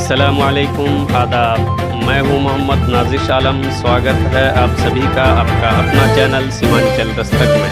अस्सलामुअलैकुम, आदाब। मैं हूं मोहम्मद नाज़िश आलम। स्वागत है आप सभी का आपका अपना चैनल सीमांचल दस्तक में।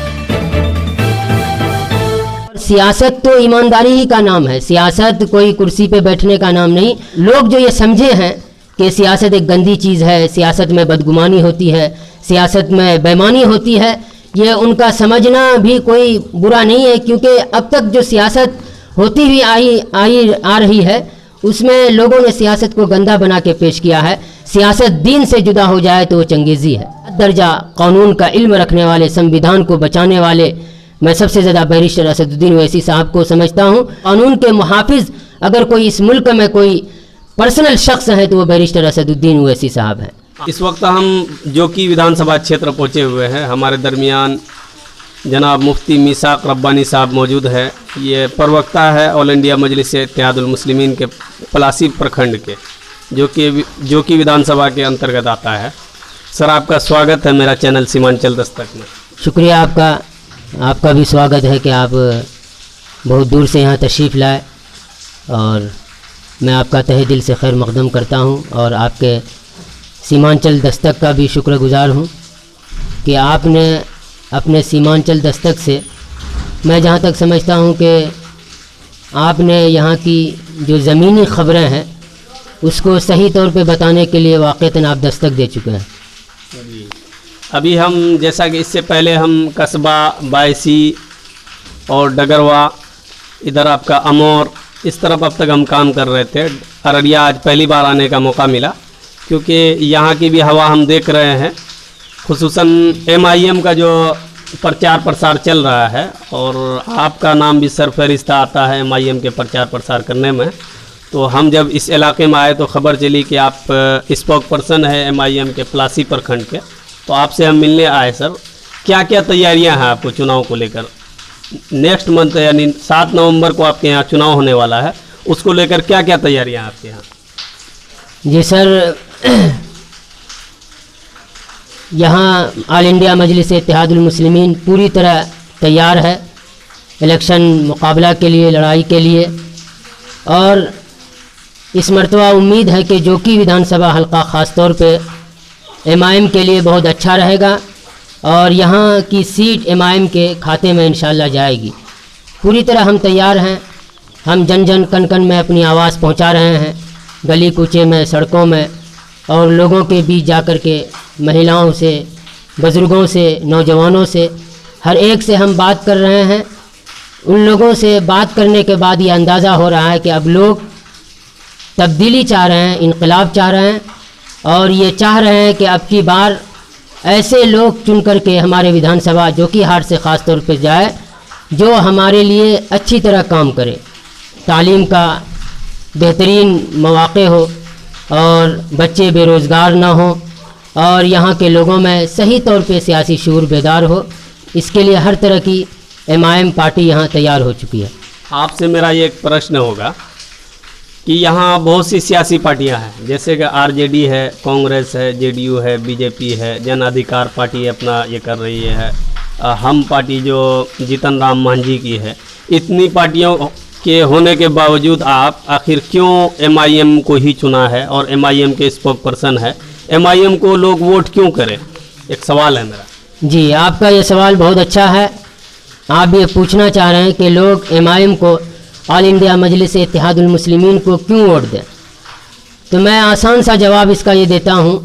सियासत तो ईमानदारी ही का नाम है। सियासत कोई कुर्सी पे बैठने का नाम नहीं। लोग जो ये समझे हैं कि सियासत एक गंदी चीज़ है, सियासत में बदगुमानी होती है, सियासत में बेईमानी होती है, ये उनका समझना भी कोई बुरा नहीं है, क्योंकि अब तक जो सियासत होती हुई आ रही है उसमें लोगों ने सियासत को गंदा बना के पेश किया है। सियासत दीन से जुदा हो जाए तो वो चंगेज़ी है। दर्जा कानून का इल्म रखने वाले, संविधान को बचाने वाले, मैं सबसे ज़्यादा बैरिस्टर असदुद्दीन ओवैसी साहब को समझता हूँ। कानून के मुहाफिज अगर कोई इस मुल्क में कोई पर्सनल शख्स है तो वो बैरिस्टर असदुद्दीन ओवैसी साहब हैं। इस वक्त हम जोकी विधानसभा क्षेत्र पहुँचे हुए हैं। हमारे दरमियान जनाब मुफ्ती मीसाक रब्बानी साहब मौजूद है। ये प्रवक्ता है ऑल इंडिया मजलिस इत्तेहादुल मुस्लिमीन के पलासी प्रखंड के, जो कि विधानसभा के अंतर्गत आता है। सर, आपका स्वागत है मेरा चैनल सीमांचल दस्तक में। शुक्रिया आपका भी स्वागत है कि आप बहुत दूर से यहाँ तशरीफ़ लाए, और मैं आपका तहे दिल से खैर मक़दम करता हूँ, और आपके सीमांचल दस्तक का भी शुक्रगुज़ार हूँ कि आपने अपने सीमांचल दस्तक से, मैं जहाँ तक समझता हूँ कि आपने यहाँ की जो ज़मीनी ख़बरें हैं उसको सही तौर पे बताने के लिए वाक़ईतन आप दस्तक दे चुके हैं। अभी हम जैसा कि इससे पहले हम कस्बा बायसी और डगरवा, इधर आपका अमौर, इस तरफ अब तक हम काम कर रहे थे। अररिया आज पहली बार आने का मौका मिला, क्योंकि यहाँ की भी हवा हम देख रहे हैं। खुसूसन MIM का जो प्रचार प्रसार चल रहा है, और आपका नाम भी सरफहरिस्त आता है MIM के प्रचार प्रसार करने में। तो हम जब इस इलाके में आए तो ख़बर चली कि आप स्पोक पर्सन है MIM के पलासी प्रखंड के, तो आपसे हम मिलने आए। सर, क्या क्या तैयारियां हैं आपको चुनाव को लेकर? नेक्स्ट मंथ यानी 7 नवंबर को आपके यहाँ चुनाव होने वाला है, उसको लेकर क्या क्या तैयारियां हैं आपके यहाँ? जी सर, यहाँ ऑल इंडिया मजलिस इत्तेहादुल मुस्लिमीन पूरी तरह तैयार है इलेक्शन मुकाबला के लिए, लड़ाई के लिए। और इस मरतबा उम्मीद है कि जोकी विधानसभा हल्का ख़ास तौर पे MIM के लिए बहुत अच्छा रहेगा, और यहाँ की सीट MIM के खाते में इंशाअल्लाह जाएगी। पूरी तरह हम तैयार हैं। हम जन जन कन कन में अपनी आवाज़ पहुँचा रहे हैं, गली कूचे में, सड़कों में, और लोगों के बीच जा कर के, महिलाओं से, बुज़ुर्गों से, नौजवानों से, हर एक से हम बात कर रहे हैं। उन लोगों से बात करने के बाद ये अंदाज़ा हो रहा है कि अब लोग तब्दीली चाह रहे हैं, इनकलाब चाह रहे हैं, और ये चाह रहे हैं कि अब की बार ऐसे लोग चुन कर के हमारे विधानसभा जोकीहाट से ख़ास तौर पर जाए जो हमारे लिए अच्छी तरह काम करे, तालीम का बेहतरीन मौक़े हो, और बच्चे बेरोज़गार ना हो, और यहाँ के लोगों में सही तौर पे सियासी शऊर बेदार हो। इसके लिए हर तरह की MIM पार्टी यहाँ तैयार हो चुकी है। आपसे मेरा ये एक प्रश्न होगा कि यहाँ बहुत सी सियासी पार्टियाँ हैं, जैसे कि RJD है, कांग्रेस है, JDU है, BJP है, जन अधिकार पार्टी अपना ये कर रही है, हम पार्टी जो जीतन राम मांझी की है। इतनी पार्टियों के होने के बावजूद आप आखिर क्यों MIM को ही चुना है, और MIM के स्पोक पर्सन है, MIM को लोग वोट क्यों करें? एक सवाल है मेरा। जी, आपका ये सवाल बहुत अच्छा है। आप ये पूछना चाह रहे हैं कि लोग MIM को, ऑल इंडिया मजलिस इत्तेहादुल मुस्लिमीन को क्यों वोट दें। तो मैं आसान सा जवाब इसका ये देता हूँ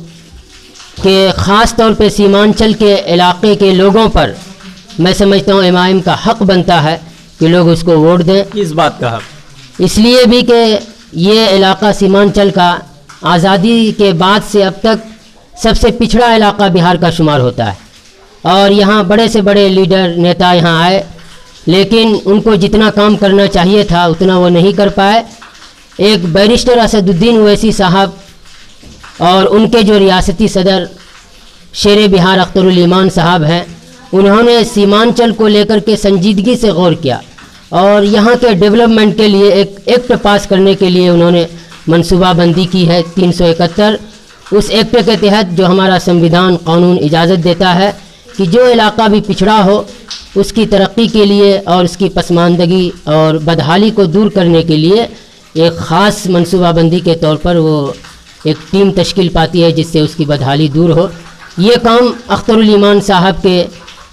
कि ख़ास तौर पे सीमांचल के इलाके के लोगों पर मैं समझता हूँ MIM का हक़ बनता है कि लोग उसको वोट दें। किस बात का हक़? इसलिए भी कि ये इलाका सीमांचल का आज़ादी के बाद से अब तक सबसे पिछड़ा इलाका बिहार का शुमार होता है, और यहाँ बड़े से बड़े लीडर, नेता यहाँ आए, लेकिन उनको जितना काम करना चाहिए था उतना वो नहीं कर पाए। एक बैरिस्टर असदुद्दीन ओवैसी साहब और उनके जो रियासती सदर शेर बिहार अख्तरुल ईमान साहब हैं, उन्होंने सीमांचल को लेकर के संजीदगी से गौर किया, और यहाँ के डेवलपमेंट के लिए एक एक्ट पास करने के लिए उन्होंने मनसूबाबंदी की है 371। उस एक्ट के तहत जो हमारा संविधान कानून इजाज़त देता है कि जो इलाका भी पिछड़ा हो उसकी तरक्की के लिए और उसकी पसमानदगी और बदहाली को दूर करने के लिए एक ख़ास मनसूबाबंदी के तौर पर वो एक टीम तश्कील पाती है जिससे उसकी बदहाली दूर हो। ये काम अख्तरुल ईमान साहब के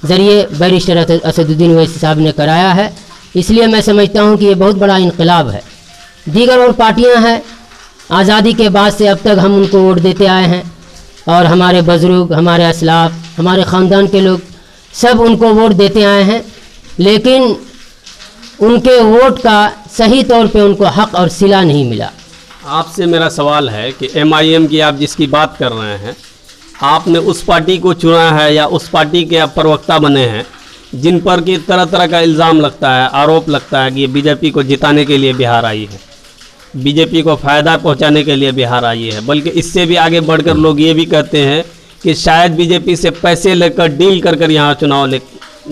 ज़रिए बैरिस्टर असदुद्दीन ओवैसी साहब ने कराया है, इसलिए मैं समझता हूँ कि ये बहुत बड़ा इनकलाब है। दीगर और पार्टियाँ हैं, आज़ादी के बाद से अब तक हम उनको वोट देते आए हैं और हमारे बुज़ुर्ग, हमारे असलाफ, हमारे ख़ानदान के लोग सब उनको वोट देते आए हैं, लेकिन उनके वोट का सही तौर पे उनको हक़ और सिला नहीं मिला। आपसे मेरा सवाल है कि MIM की आप जिसकी बात कर रहे हैं, आपने उस पार्टी को चुना है या उस पार्टी के आप प्रवक्ता बने हैं जिन पर कि तरह तरह का इल्ज़ाम लगता है, आरोप लगता है कि ये बीजेपी को जिताने के लिए बिहार आई है, बीजेपी को फ़ायदा पहुंचाने के लिए बिहार आई है, बल्कि इससे भी आगे बढ़कर लोग ये भी कहते हैं कि शायद बीजेपी से पैसे लेकर डील कर यहाँ चुनाव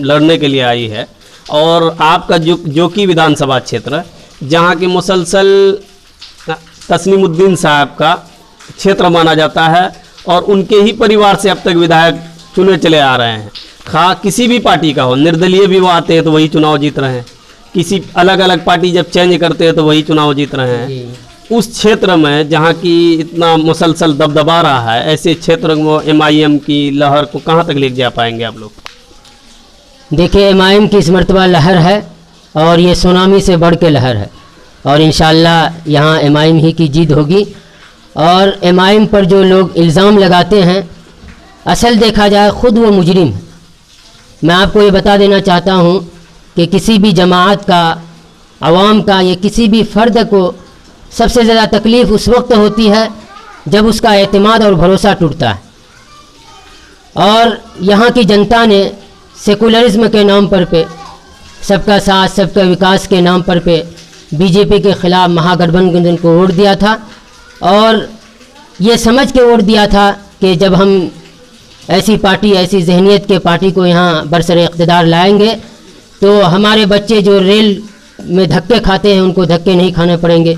लड़ने के लिए आई है। और आपका जो कि विधानसभा क्षेत्र जहाँ की मुसलसल तस्नीमुद्दीन साहब का क्षेत्र माना जाता है और उनके ही परिवार से अब तक विधायक चुने चले आ रहे हैं, किसी भी पार्टी का हो, निर्दलीय भी वो आते हैं तो वही चुनाव जीत रहे हैं, किसी अलग अलग पार्टी जब चेंज करते हैं तो वही चुनाव जीत रहे हैं। उस क्षेत्र में जहाँ की इतना मुसलसल दबदबा रहा है, ऐसे क्षेत्र में MIM की लहर को कहाँ तक ले जा पाएंगे आप लोग? देखिए, MIM की इस मर्तबा लहर है और ये सुनामी से बढ़ के लहर है और इंशाअल्लाह यहाँ MIM ही की जीत होगी। और MIM पर जो लोग इल्ज़ाम लगाते हैं, असल देखा जाए ख़ुद वो मुजरिम है। मैं आपको ये बता देना चाहता हूँ कि किसी भी जमात का, अवाम का या किसी भी फ़र्द को सबसे ज़्यादा तकलीफ़ उस वक्त होती है जब उसका एतमाद और भरोसा टूटता है। और यहाँ की जनता ने सेकुलरिज्म के नाम पर पे, सबका साथ सबका विकास के नाम पर पे बीजेपी के ख़िलाफ़ महागठबंधन को वोट दिया था और ये समझ के वोट दिया था कि जब हम ऐसी पार्टी, ऐसी जहनीत के पार्टी को यहाँ बरसर इक़्तिदार लाएंगे तो हमारे बच्चे जो रेल में धक्के खाते हैं उनको धक्के नहीं खाने पड़ेंगे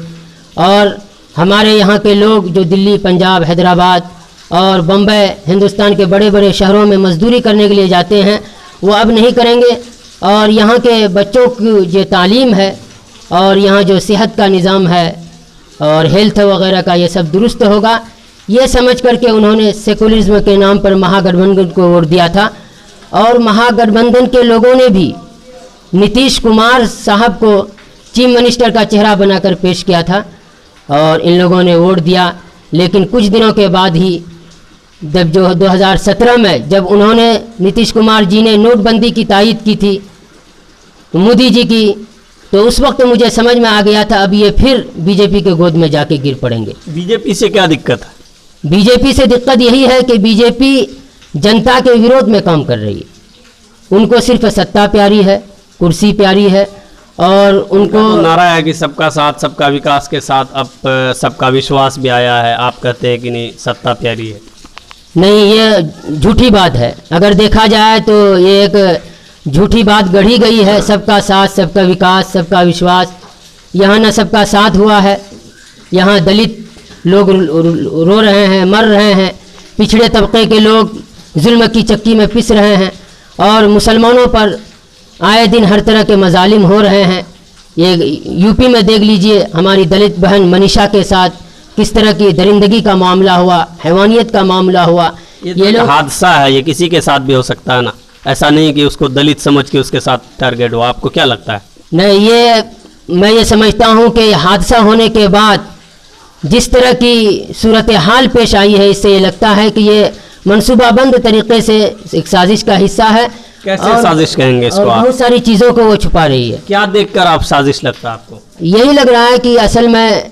और हमारे यहाँ के लोग जो दिल्ली, पंजाब, हैदराबाद और बम्बई, हिंदुस्तान के बड़े बड़े शहरों में मजदूरी करने के लिए जाते हैं वो अब नहीं करेंगे और यहाँ के बच्चों की जो तालीम है और यहाँ जो सेहत का निज़ाम है और हेल्थ वगैरह का ये सब दुरुस्त होगा। ये समझ करके उन्होंने सेकुलरिज्म के नाम पर महागठबंधन को वोट दिया था और महागठबंधन के लोगों ने भी नीतीश कुमार साहब को चीफ मिनिस्टर का चेहरा बनाकर पेश किया था और इन लोगों ने वोट दिया। लेकिन कुछ दिनों के बाद ही जब जो 2017 में जब उन्होंने नीतीश कुमार जी ने नोटबंदी की तायीद की थी मोदी जी की, तो उस वक्त मुझे समझ में आ गया था अब ये फिर बीजेपी के गोद में जाके गिर पड़ेंगे। बीजेपी से क्या दिक्कत है? बीजेपी से दिक्कत यही है कि बीजेपी जनता के विरोध में काम कर रही है। उनको सिर्फ सत्ता प्यारी है, कुर्सी प्यारी है और उनको तो नारा है कि सबका साथ सबका विकास के साथ अब सबका विश्वास भी आया है। आप कहते हैं कि नहीं सत्ता प्यारी है? नहीं, ये झूठी बात है। अगर देखा जाए तो ये एक झूठी बात गढ़ी गई है। सबका साथ सबका विकास सबका विश्वास, यहाँ न सबका साथ हुआ है, यहाँ दलित लोग रो रहे हैं, मर रहे हैं, पिछड़े तबके के लोग जुल्म की चक्की में पिस रहे हैं और मुसलमानों पर आए दिन हर तरह के मजालिम हो रहे हैं। ये यूपी में देख लीजिए, हमारी दलित बहन मनीषा के साथ किस तरह की दरिंदगी का मामला हुआ, हैवानियत का मामला हुआ। ये लोग हादसा है, ये किसी के साथ भी हो सकता है ना, ऐसा नहीं कि उसको दलित समझ के उसके साथ टारगेट हुआ। आपको क्या लगता है? नहीं, ये मैं ये समझता हूँ कि हादसा होने के बाद जिस तरह की सूरत हाल पेश आई है, इससे ये लगता है कि ये मनसूबाबंद तरीके से एक साजिश का हिस्सा है। कैसे साजिश कहेंगे इसको आप? बहुत सारी चीज़ों को वो छुपा रही है। क्या देखकर आप साजिश लगता है आपको? यही लग रहा है कि असल में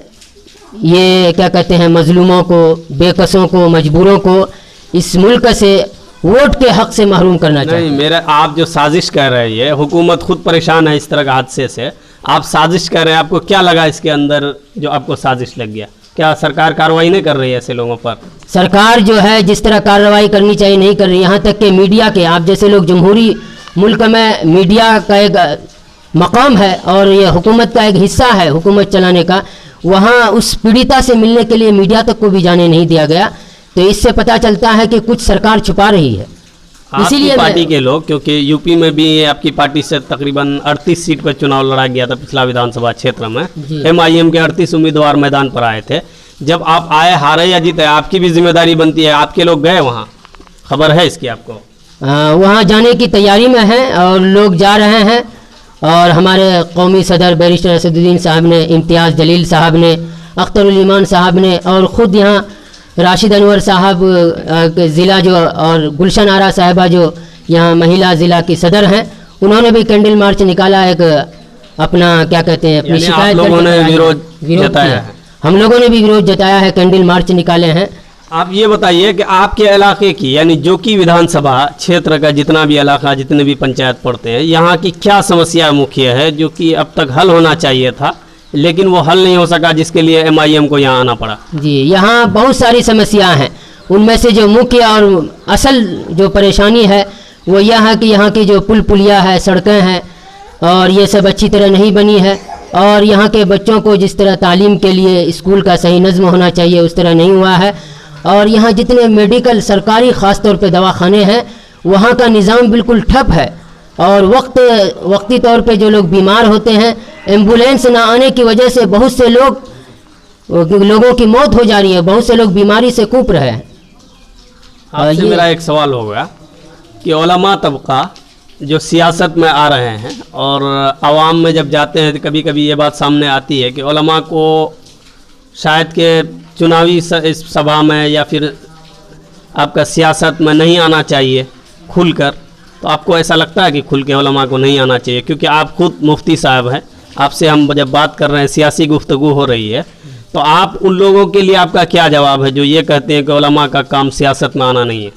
ये क्या कहते हैं, मजलूमों को, बेकसों को, मजबूरों को इस मुल्क से वोट के हक से महरूम करना चाहिए। नहीं, मेरा आप जो साजिश कर रही है, हुकूमत खुद परेशान है इस तरह के हादसे से, आप साजिश कर रहे हैं। आपको क्या लगा इसके अंदर जो आपको साजिश लग गया? क्या सरकार कार्रवाई नहीं कर रही है ऐसे लोगों पर? सरकार जो है जिस तरह कार्रवाई करनी चाहिए नहीं कर रही। यहाँ तक कि मीडिया के, आप जैसे लोग, जमहूरी मुल्क में मीडिया का एक मकाम है और ये हुकूमत का एक हिस्सा है हुकूमत चलाने का, वहाँ उस पीड़िता से मिलने के लिए मीडिया तक को भी जाने नहीं दिया गया। तो इससे पता चलता है कि कुछ सरकार छुपा रही है। आपकी इसीलिए पार्टी के लोग, क्योंकि यूपी में भी आपकी पार्टी से तकरीबन 38 सीट पर चुनाव लड़ा गया था पिछला विधानसभा क्षेत्र में। जी। MIM के 38 उम्मीदवार मैदान पर आए थे। जब आप आए, हारे या जीते, आपकी भी जिम्मेदारी बनती है। आपके लोग गए वहाँ, खबर है इसकी आपको? वहाँ जाने की तैयारी में हैं और लोग जा रहे हैं। और हमारे कौमी सदर बैरिस्टर असदुद्दीन साहब ने, इम्तियाज़ जलील साहब ने, अख्तरुल ईमान साहब ने, और ख़ुद यहाँ राशिद अनवर साहब ज़िला जो, और गुलशन आरा साहिबा जो यहाँ महिला ज़िला की सदर हैं, उन्होंने भी कैंडल मार्च निकाला। एक अपना क्या कहते हैं, अपनी शिकायत लोगों ने विरोध जताया किया। है। हम लोगों ने भी विरोध जताया है, कैंडल मार्च निकाले हैं। आप ये बताइए कि आपके इलाके की, यानी जो कि विधानसभा क्षेत्र का जितना भी इलाका, जितने भी पंचायत पड़ते हैं, यहाँ की क्या समस्या मुख्य है जो कि अब तक हल होना चाहिए था लेकिन वो हल नहीं हो सका, जिसके लिए MIM को यहाँ आना पड़ा? जी, यहाँ बहुत सारी समस्याएं हैं। उनमें से जो मुख्य और असल जो परेशानी है वो यह है कि यहाँ की जो पुल पुलिया है, सड़कें हैं, और ये सब अच्छी तरह नहीं बनी है। और यहाँ के बच्चों को जिस तरह तालीम के लिए स्कूल का सही नज़्म होना चाहिए उस तरह नहीं हुआ है। और यहाँ जितने मेडिकल सरकारी ख़ास तौर पे दवाखाने हैं, वहाँ का निज़ाम बिल्कुल ठप है। और वक्ती तौर पे जो लोग बीमार होते हैं, एम्बुलेंस ना आने की वजह से बहुत से लोगों की मौत हो जा रही है, बहुत से लोग बीमारी से कूप रहे हैं। आपसे मेरा एक सवाल होगा कि उलमा तबका जो सियासत में आ रहे हैं और आवाम में जब जाते हैं तो कभी कभी ये बात सामने आती है कि उलमा को शायद के चुनावी सभा में या फिर आपका सियासत में नहीं आना चाहिए खुलकर। तो आपको ऐसा लगता है कि खुल के उलमा को नहीं आना चाहिए? क्योंकि आप खुद मुफ्ती साहब हैं, आपसे हम जब बात कर रहे हैं, सियासी गुफ्तगू हो रही है, तो आप उन लोगों के लिए आपका क्या जवाब है जो ये कहते हैं कि उलमा का काम सियासत में आना नहीं है?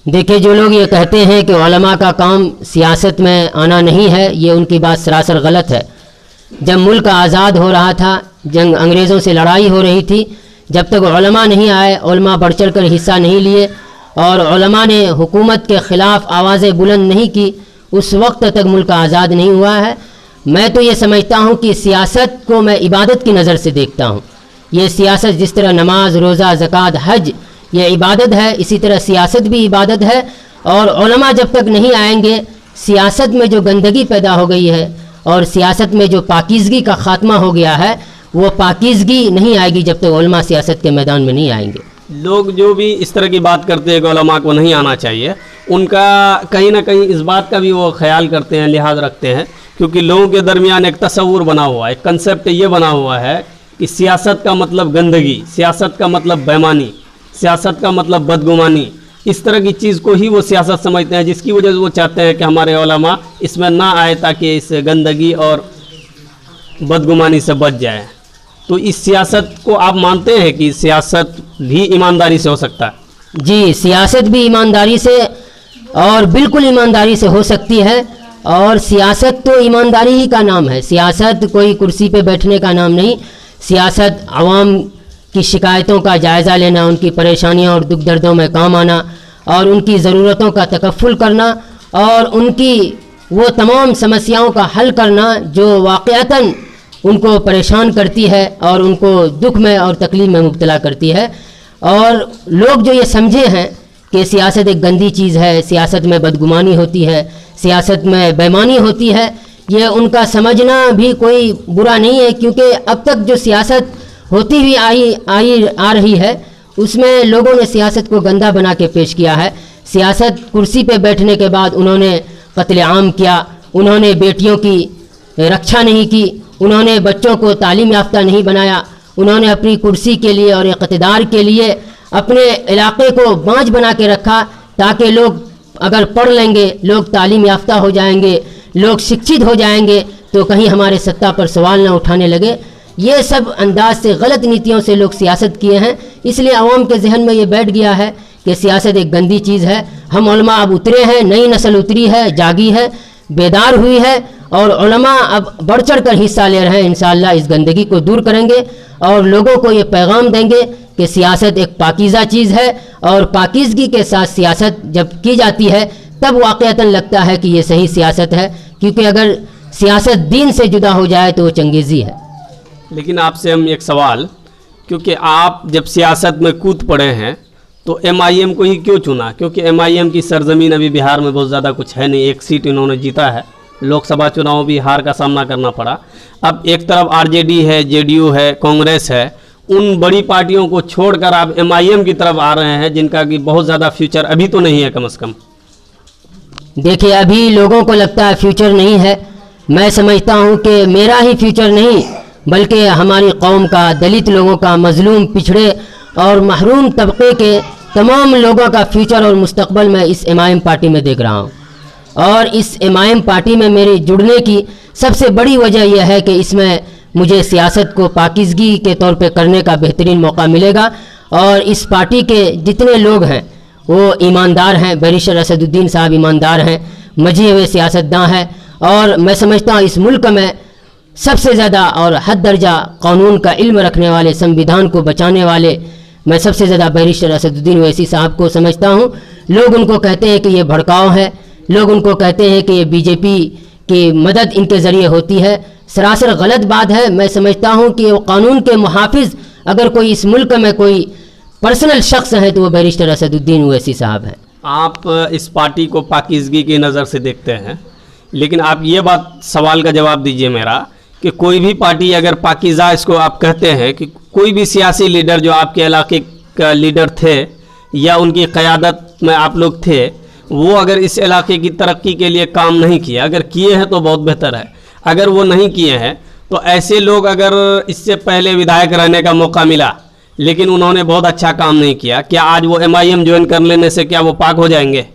देखिए, जो लोग ये कहते हैं कि उलमा का काम सियासत में आना नहीं है, ये उनकी बात सरासर गलत है। जब मुल्क आज़ाद हो रहा था, जंग अंग्रेज़ों से लड़ाई हो रही थी, जब तक उलमा नहीं आए, उलमा बढ़ चढ़ कर हिस्सा नहीं लिए और उलमा ने हुकूमत के ख़िलाफ़ आवाज़ें बुलंद नहीं की, उस वक्त तक मुल्क आज़ाद नहीं हुआ है। मैं तो ये समझता हूँ कि सियासत को मैं इबादत की नज़र से देखता हूँ। ये सियासत जिस तरह नमाज, रोज़ा, ज़कात, हज ये इबादत है, इसी तरह सियासत भी इबादत है। और उलमा जब तक नहीं आएंगे, सियासत में जो गंदगी पैदा हो गई है और सियासत में जो पाकीज़गी का ख़ात्मा हो गया है, वो पाकीज़गी नहीं आएगी जब तक उलमा सियासत के मैदान में नहीं आएंगे। लोग जो भी इस तरह की बात करते हैं कि उलमा को नहीं आना चाहिए, उनका कहीं ना कहीं इस बात का भी वो ख्याल करते हैं, लिहाज रखते हैं, क्योंकि लोगों के दरमियान एक तस्वुर बना हुआ है, एक कंसेप्ट ये बना हुआ है कि सियासत का मतलब गंदगी, सियासत का मतलब बेईमानी, सियासत का मतलब बदगुमानी। इस तरह की चीज़ को ही वो सियासत समझते हैं, जिसकी वजह से वो चाहते हैं कि हमारे उलमा इसमें ना आए ताकि इस गंदगी और बदगुमानी से बच जाए। तो इस सियासत को आप मानते हैं कि सियासत भी ईमानदारी से हो सकता है? जी, सियासत भी ईमानदारी से और बिल्कुल ईमानदारी से हो सकती है। और सियासत तो ईमानदारी ही का नाम है। सियासत कोई कुर्सी पे बैठने का नाम नहीं। सियासत आवाम की शिकायतों का जायज़ा लेना, उनकी परेशानियों और दुख दर्दों में काम आना और उनकी ज़रूरतों का तकफ़ुल करना और उनकी वो तमाम समस्याओं का हल करना जो वाक़अतन उनको परेशान करती है और उनको दुख में और तकलीफ़ में मुब्तला करती है। और लोग जो ये समझे हैं कि सियासत एक गंदी चीज़ है, सियासत में बदगुमानी होती है, सियासत में बेईमानी होती है, ये उनका समझना भी कोई बुरा नहीं है। क्योंकि अब तक जो सियासत होती हुई आ रही है, उसमें लोगों ने सियासत को गंदा बना के पेश किया है। सियासत कुर्सी पे बैठने के बाद उन्होंने कत्ल आम किया, उन्होंने बेटियों की रक्षा नहीं की, उन्होंने बच्चों को तालीम याफ्ता नहीं बनाया, उन्होंने अपनी कुर्सी के लिए और इक़्तिदार के लिए अपने इलाके को बाँझ बना के रखा ताकि लोग अगर पढ़ लेंगे, लोग तालीम याफ्ता हो जाएंगे, लोग शिक्षित हो जाएंगे तो कहीं हमारे सत्ता पर सवाल ना उठाने लगे। ये सब अंदाज से गलत नीतियों से लोग सियासत किए हैं, इसलिए आवाम के जहन में ये बैठ गया है कि सियासत एक गंदी चीज़ है। हम उलमा अब उतरे हैं, नई नस्ल उतरी है, जागी है, बेदार हुई है और उलमा अब बढ़ चढ़ कर हिस्सा ले रहे हैं। इंशाअल्लाह इस गंदगी को दूर करेंगे और लोगों को ये पैगाम देंगे कि सियासत एक पाकीज़ा चीज़ है और पाकीज़गी के साथ सियासत जब की जाती है तब वाक़अतन लगता है कि ये सही सियासत है। क्योंकि अगर सियासत दीन से जुदा हो जाए तो वो चंगेज़ी है। लेकिन आपसे हम एक सवाल, क्योंकि आप जब सियासत में कूद पड़े हैं तो एमआईएम को ही क्यों चुना? क्योंकि एमआईएम की सरजमीन अभी बिहार में बहुत ज़्यादा कुछ है नहीं, एक सीट इन्होंने जीता है, लोकसभा चुनाव भी हार का सामना करना पड़ा। अब एक तरफ आरजेडी है, जेडीयू है, कांग्रेस है, उन बड़ी पार्टियों को छोड़कर आप एमआईएम की तरफ आ रहे हैं, जिनका कि बहुत ज़्यादा फ्यूचर अभी तो नहीं है कम से कम। देखिए, अभी लोगों को लगता है फ्यूचर नहीं है, मैं समझता हूँ कि मेरा ही फ्यूचर नहीं बल्कि हमारी कौम का, दलित लोगों का, मजलूम, पिछड़े और महरूम तबके के तमाम लोगों का फ्यूचर और मुस्तकबल मैं इस एमआईएम पार्टी में देख रहा हूँ। और इस एमआईएम पार्टी में मेरे जुड़ने की सबसे बड़ी वजह यह है कि इसमें मुझे सियासत को पाकीज़गी के तौर पे करने का बेहतरीन मौका मिलेगा। और इस पार्टी के जितने लोग हैं वो ईमानदार हैं, बैरिस्टर असदुद्दीन साहब ईमानदार हैं, मजे हुए सियासतदान हैं, और मैं समझता हूँ इस मुल्क में सबसे ज़्यादा और हद दर्जा कानून का इल्म रखने वाले, संविधान को बचाने वाले, मैं सबसे ज़्यादा बैरिस्टर असदुद्दीन ओवैसी साहब को समझता हूँ। लोग उनको कहते हैं कि ये भड़काऊ है, लोग उनको कहते हैं कि ये बीजेपी की मदद इनके ज़रिए होती है, सरासर गलत बात है। मैं समझता हूँ कि वो कानून के मुहाफिज अगर कोई इस मुल्क में कोई पर्सनल शख्स है तो वो बैरिस्टर असदुद्दीन ओवैसी साहब हैं। आप इस पार्टी को पाकीज़गी की नज़र से देखते हैं, लेकिन आप ये बात, सवाल का जवाब दीजिए मेरा, कि कोई भी पार्टी अगर पाकीज़ा इसको आप कहते हैं कि कोई भी सियासी लीडर जो आपके इलाके का लीडर थे या उनकी क़यादत में आप लोग थे, वो अगर इस इलाके की तरक्की के लिए काम नहीं किया, अगर किए हैं तो बहुत बेहतर है, अगर वो नहीं किए हैं तो ऐसे लोग, अगर इससे पहले विधायक रहने का मौका मिला लेकिन उन्होंने बहुत अच्छा काम नहीं किया, क्या आज वो एमआईएम ज्वाइन कर लेने से क्या वो पाक हो जाएंगे?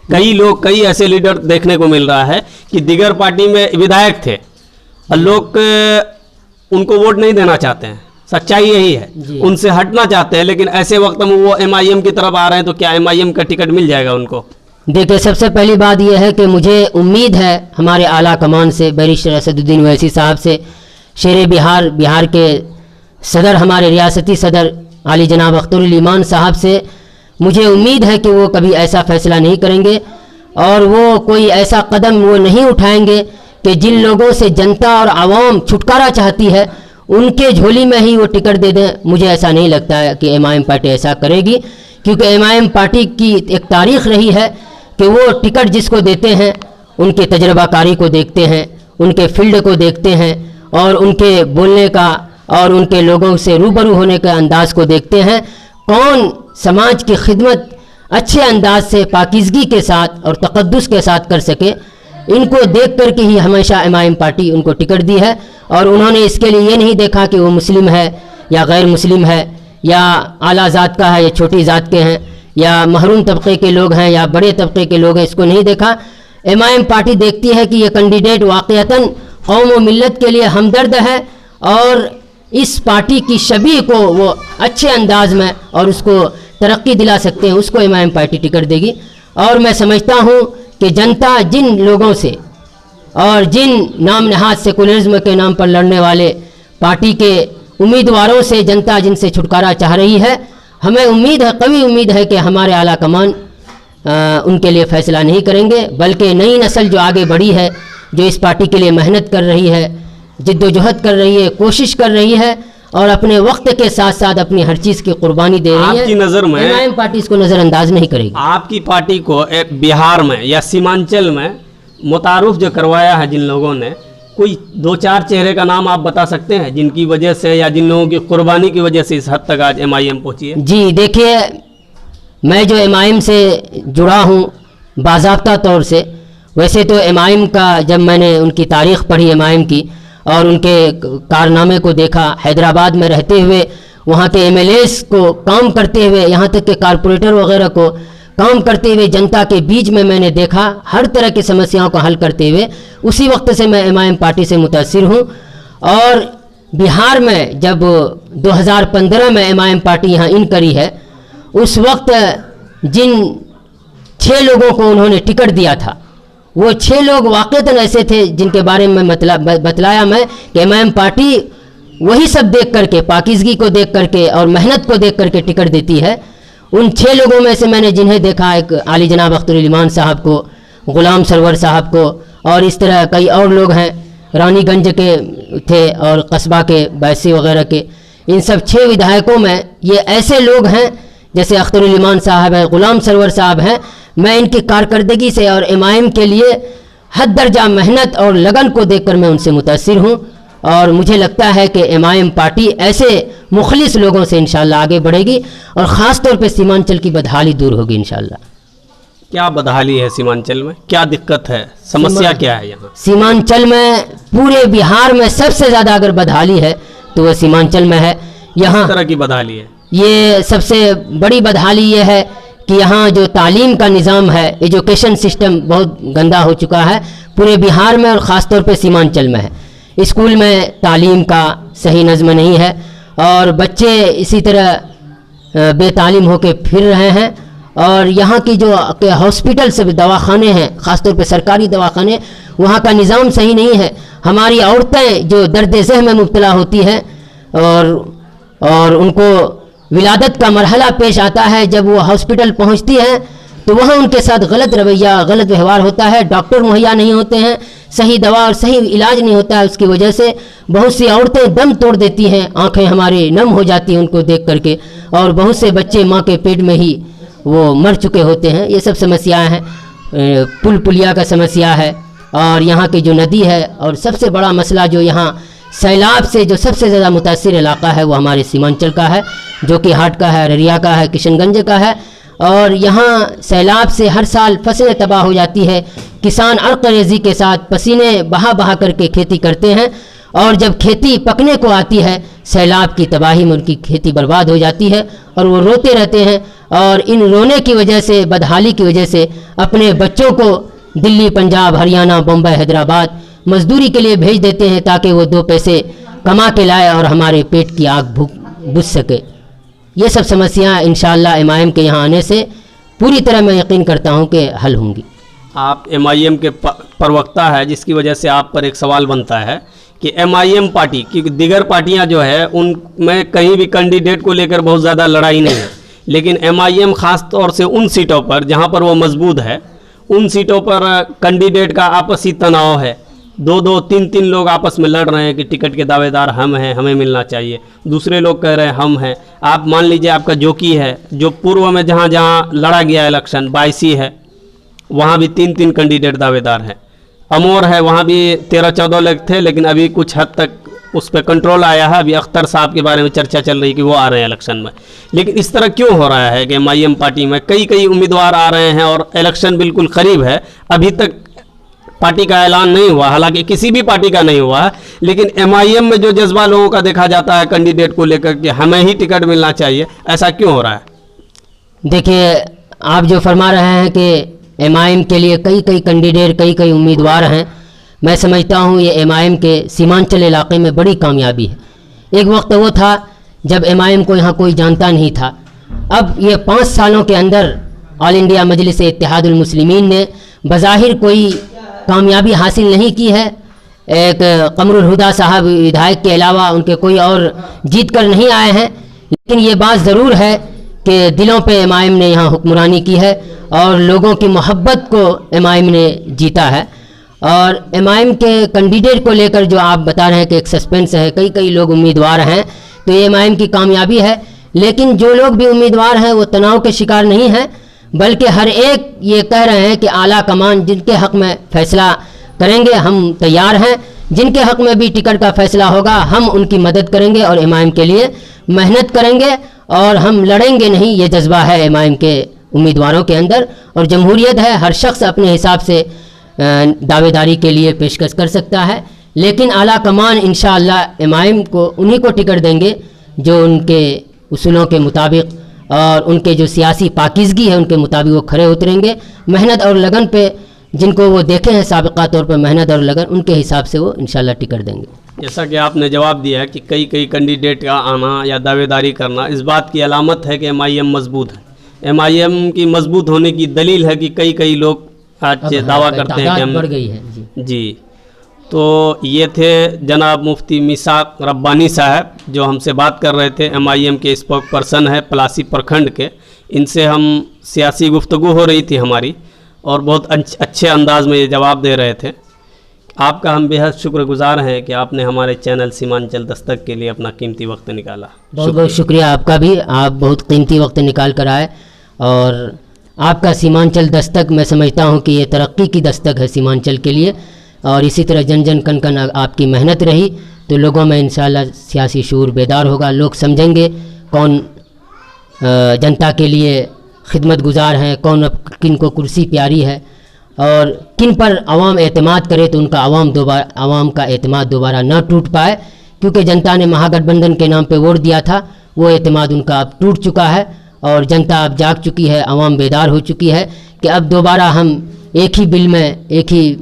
कई लोग, कई ऐसे लीडर देखने को मिल रहा है कि दिगर पार्टी में विधायक थे और लोग उनको वोट नहीं देना चाहते हैं, सच्चाई यही है, उनसे हटना चाहते हैं, लेकिन ऐसे वक्त में वो एमआईएम की तरफ आ रहे हैं, तो क्या एमआईएम का टिकट मिल जाएगा उनको? देखिए, सबसे पहली बात यह है कि मुझे उम्मीद है हमारे आला कमान से, बैरिस्टर असदुद्दीन ओवैसी साहब से, शेर बिहार, बिहार के सदर, हमारे रियासती सदर आली जनाब अख्तरुल ईमान साहब से मुझे उम्मीद है कि वो कभी ऐसा फ़ैसला नहीं करेंगे और वो कोई ऐसा कदम वो नहीं उठाएंगे कि जिन लोगों से जनता और आवाम छुटकारा चाहती है उनके झोली में ही वो टिकट दे दें। मुझे ऐसा नहीं लगता है कि एमआईएम पार्टी ऐसा करेगी, क्योंकि एमआईएम पार्टी की एक तारीख़ रही है कि वो टिकट जिसको देते हैं उनके तजर्बाकारी को देखते हैं, उनके फील्ड को देखते हैं और उनके बोलने का और उनके लोगों से रूबरू होने के अंदाज़ को देखते हैं, कौन समाज की खिदमत अच्छे अंदाज से, पाकीज़गी के साथ और तक़द्दुस के साथ कर सके। इनको देख कर के ही हमेशा एमआईएम पार्टी उनको टिकट दी है और उन्होंने इसके लिए ये नहीं देखा कि वो मुस्लिम है या गैर मुस्लिम है या आला ज़ात का है या छोटी ज़ात के हैं या महरूम तबके के लोग हैं या बड़े तबके के लोग हैं, इसको नहीं देखा। एमआईएम पार्टी देखती है कि ये कैंडिडेट वाक़यतन कौम व मिल्लत के लिए हमदर्द है और इस पार्टी की शबीह को वो अच्छे अंदाज में और उसको तरक्की दिला सकते हैं, उसको एमआईएम पार्टी टिकट देगी। और मैं समझता हूँ कि जनता जिन लोगों से और जिन नाम नहाद सेकुलरिज्म के नाम पर लड़ने वाले पार्टी के उम्मीदवारों से जनता जिनसे छुटकारा चाह रही है, हमें उम्मीद है, कवी उम्मीद है कि हमारे आला कमान उनके लिए फ़ैसला नहीं करेंगे, बल्कि नई नस्ल जो आगे बढ़ी है, जो इस पार्टी के लिए मेहनत कर रही है, जिद्दोजहद कर रही है, कोशिश कर रही है और अपने वक्त के साथ साथ अपनी हर चीज़ की कुर्बानी दे रही है। आपकी नज़र में एमआईएम पार्टी इसको नज़रअंदाज नहीं करेगी। आपकी पार्टी को बिहार में या सीमांचल में मुतारुफ जो करवाया है जिन लोगों ने, कोई दो चार चेहरे का नाम आप बता सकते हैं जिनकी वजह से या जिन लोगों की कुर्बानी की वजह से इस हद तक आज एमआईएम पहुंची है? जी देखिए, मैं जो एमआईएम से जुड़ा हूँ बाज़ाब्ता तौर से, वैसे तो एमआईएम का जब मैंने उनकी तारीख़ पढ़ी एमआईएम की और उनके कारनामे को देखा, हैदराबाद में रहते हुए वहाँ के एमएलएस को काम करते हुए, यहाँ तक के कारपोरेटर वगैरह को काम करते हुए जनता के बीच में मैंने देखा, हर तरह की समस्याओं को हल करते हुए, उसी वक्त से मैं एमआईएम पार्टी से मुतासिर हूँ। और बिहार में जब 2015 में एमआईएम पार्टी यहाँ इन करी है, उस वक्त जिन 6 लोगों को उन्होंने टिकट दिया था, वो 6 लोग वाक़ईतन ऐसे थे जिनके बारे में बतलाया मैं कि एमआईएम पार्टी वही सब देख करके, पाकीज़गी को देख करके और मेहनत को देख करके टिकट देती है। उन 6 लोगों में से मैंने जिन्हें देखा, एक आली जनाब अख्तरुल ईमान साहब को, ग़ुलाम सरवर साहब को और इस तरह कई और लोग हैं, रानीगंज के थे और कस्बा के, बैसी वगैरह के, इन सब 6 विधायकों में ये ऐसे लोग हैं जैसे अख्तरुल ईमान साहब हैं, ग़ुलाम सरवर साहब हैं, मैं इनकी कारकर्दगी से और एमआईएम के लिए हद दर्जा मेहनत और लगन को देखकर मैं उनसे मुतासिर हूँ। और मुझे लगता है कि एमआईएम पार्टी ऐसे मुखलिस लोगों से इंशाअल्लाह आगे बढ़ेगी और ख़ास तौर पे सीमांचल की बदहाली दूर होगी इंशाअल्लाह। क्या बदहाली है सीमांचल में, क्या दिक्कत है, समस्या क्या है यहाँ? सीमांचल में पूरे बिहार में सबसे ज़्यादा अगर बदहाली है तो वह सीमांचल में है। यहाँ किस तरह की बदहाली है? ये सबसे बड़ी बदहाली ये है कि यहाँ जो तालीम का निज़ाम है, एजुकेशन सिस्टम बहुत गंदा हो चुका है पूरे बिहार में और ख़ास तौर पे सीमांचल में है। स्कूल में तालीम का सही नज़्म नहीं है और बच्चे इसी तरह बेतालीम होके फिर रहे हैं। और यहाँ की जो हॉस्पिटल से दवाखाने हैं, ख़ास तौर पे सरकारी दवाखाने, वहाँ का निज़ाम सही नहीं है। हमारी औरतें जो दर्द ज़ह में मुब्तला होती हैं और उनको विलादत का मरहला पेश आता है, जब वो हॉस्पिटल पहुँचती हैं तो वहाँ उनके साथ गलत रवैया, गलत व्यवहार होता है। डॉक्टर मुहैया नहीं होते हैं, सही दवा और सही इलाज नहीं होता है। उसकी वजह से बहुत सी औरतें दम तोड़ देती हैं, आंखें हमारी नम हो जाती हैं उनको देख करके, और बहुत से बच्चे माँ के पेट में ही वो मर चुके होते हैं। ये सब समस्याएं हैं। पुल पुलिया का समस्या है और यहाँ की जो नदी है, और सबसे बड़ा मसला जो यहाँ सैलाब से जो सबसे ज़्यादा मुतासिर इलाका है वो हमारे सीमांचल का है, जो कि हाट का है, अररिया का है, किशनगंज का है। और यहाँ सैलाब से हर साल फसलें तबाह हो जाती है। किसान अर्क़रेज़ी के साथ पसीने बहा बहा करके खेती करते हैं और जब खेती पकने को आती है, सैलाब की तबाही में उनकी खेती बर्बाद हो जाती है और वो रोते रहते हैं। और इन रोने की वजह से, बदहाली की वजह से अपने बच्चों को दिल्ली, पंजाब, हरियाणा, बम्बई, हैदराबाद मजदूरी के लिए भेज देते हैं ताकि वो दो पैसे कमा के लाए और हमारे पेट की आग भूख बुझ सके। ये सब समस्याएं इंशाअल्लाह एमआईएम के यहाँ आने से पूरी तरह मैं यकीन करता हूँ कि हल होंगी। आप एमआईएम के प्रवक्ता है, जिसकी वजह से आप पर एक सवाल बनता है कि एमआईएम पार्टी की दीगर पार्टियां जो है उनमें कहीं भी कैंडिडेट को लेकर बहुत ज़्यादा लड़ाई नहीं है, लेकिन एमआईएम ख़ास तौर से उन सीटों पर जहां पर वो मजबूत है, उन सीटों पर कैंडिडेट का आपसी तनाव है। दो दो तीन तीन लोग आपस में लड़ रहे हैं कि टिकट के दावेदार हम हैं, हमें मिलना चाहिए। दूसरे लोग कह रहे हैं हम हैं। आप मान लीजिए आपका जोकी है, जो पूर्व में जहाँ जहाँ लड़ा गया इलेक्शन, बायसी है, वहाँ भी तीन तीन कैंडिडेट दावेदार हैं। अमोर है, वहाँ भी 13-14 लोग थे, लेकिन अभी कुछ हद तक उस पर कंट्रोल आया है। अभी अख्तर साहब के बारे में चर्चा चल रही कि वो आ रहे हैं इलेक्शन में। लेकिन इस तरह क्यों हो रहा है कि एमआईएम पार्टी में कई उम्मीदवार आ रहे हैं और इलेक्शन बिल्कुल करीब है, अभी तक पार्टी का ऐलान नहीं हुआ, हालांकि किसी भी पार्टी का नहीं हुआ है, लेकिन एमआईएम में जो जज्बा लोगों का देखा जाता है कैंडिडेट को लेकर कि हमें ही टिकट मिलना चाहिए, ऐसा क्यों हो रहा है? देखिए, आप जो फरमा रहे हैं कि एमआईएम के लिए कई कैंडिडेट, कई उम्मीदवार हैं, मैं समझता हूँ ये एमआईएम के सीमांचल इलाके में बड़ी कामयाबी है। एक वक्त वो था जब एमआईएम को यहाँ कोई जानता नहीं था। अब ये 5 सालों के अंदर ऑल इंडिया मजलिस इत्तेहादुल मुस्लिमीन ने बज़ाहिर कोई कामयाबी हासिल नहीं की है। एक कमरुल हुदा साहब विधायक के अलावा उनके कोई और जीत कर नहीं आए हैं, लेकिन ये बात ज़रूर है कि दिलों पे एमआईएम ने यहाँ हुक्मरानी की है और लोगों की मोहब्बत को एमआईएम ने जीता है। और एमआईएम के कैंडिडेट को लेकर जो आप बता रहे हैं कि एक सस्पेंस है, कई लोग उम्मीदवार हैं, तो ये एमआईएम की कामयाबी है। लेकिन जो लोग भी उम्मीदवार हैं वो तनाव के शिकार नहीं हैं, बल्कि हर एक ये कह रहे हैं कि आला कमान जिनके हक़ में फ़ैसला करेंगे हम तैयार हैं, जिनके हक़ में भी टिकट का फ़ैसला होगा हम उनकी मदद करेंगे और एमआईएम के लिए मेहनत करेंगे और हम लड़ेंगे नहीं। ये जज्बा है एमआईएम के उम्मीदवारों के अंदर और जमहूरियत है। हर शख्स अपने हिसाब से दावेदारी के लिए पेशकश कर सकता है, लेकिन आला कमान इंशाअल्लाह एमआईएम को उन्हीं को टिकट देंगे जो उनके उसूलों के मुताबिक और उनके जो सियासी पाकीज़गी है उनके मुताबिक वो खड़े उतरेंगे। मेहनत और लगन पे जिनको वो देखे हैं साबिक़ा तौर पर मेहनत और लगन, उनके हिसाब से वो इंशाअल्लाह टिकट देंगे। जैसा कि आपने जवाब दिया है कि कई कैंडिडेट का आना या दावेदारी करना इस बात की अलामत है कि एमआईएम मजबूत है। एमआईएम की मजबूत होने की दलील है कि कई लोग आज दावा करते हैं कि हम बढ़ गई है जी। तो ये थे जनाब मुफ्ती मिसाक रब्बानी साहब जो हमसे बात कर रहे थे, एमआईएम के स्पोक पर्सन है पलासी प्रखंड के। इनसे हम सियासी गुफ्तगू हो रही थी हमारी और बहुत अच्छे अंदाज में ये जवाब दे रहे थे आपका हम बेहद शुक्रगुजार हैं कि आपने हमारे चैनल सीमांचल दस्तक के लिए अपना कीमती वक्त निकाला। बहुत बहुत शुक्रिया आपका भी, आप बहुत कीमती वक्त निकाल कर आए। और आपका सीमांचल दस्तक मैं समझता हूँ कि ये तरक्की की दस्तक है सीमांचल के लिए, और इसी तरह जन जन कन कन आपकी मेहनत रही तो लोगों में इंशाल्लाह सियासी शूर बेदार होगा। लोग समझेंगे कौन जनता के लिए खिदमत गुजार हैं, कौन अब किन को कुर्सी प्यारी है और किन पर आवाम एतमाद करे तो उनका आवाम का एतमाद दोबारा न टूट पाए, क्योंकि जनता ने महागठबंधन के नाम पे वोट दिया था, वो एतमाद उनका अब टूट चुका है और जनता अब जाग चुकी है, आवाम बेदार हो चुकी है कि अब दोबारा हम एक ही बिल में एक ही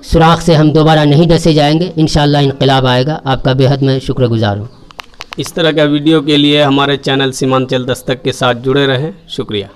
सुराख से हम दोबारा नहीं डसे जाएंगे। इंशाअल्लाह इनकलाब आएगा। आपका बेहद मैं शुक्रगुजार हूँ। इस तरह का वीडियो के लिए हमारे चैनल सीमांचल दस्तक के साथ जुड़े रहें। शुक्रिया।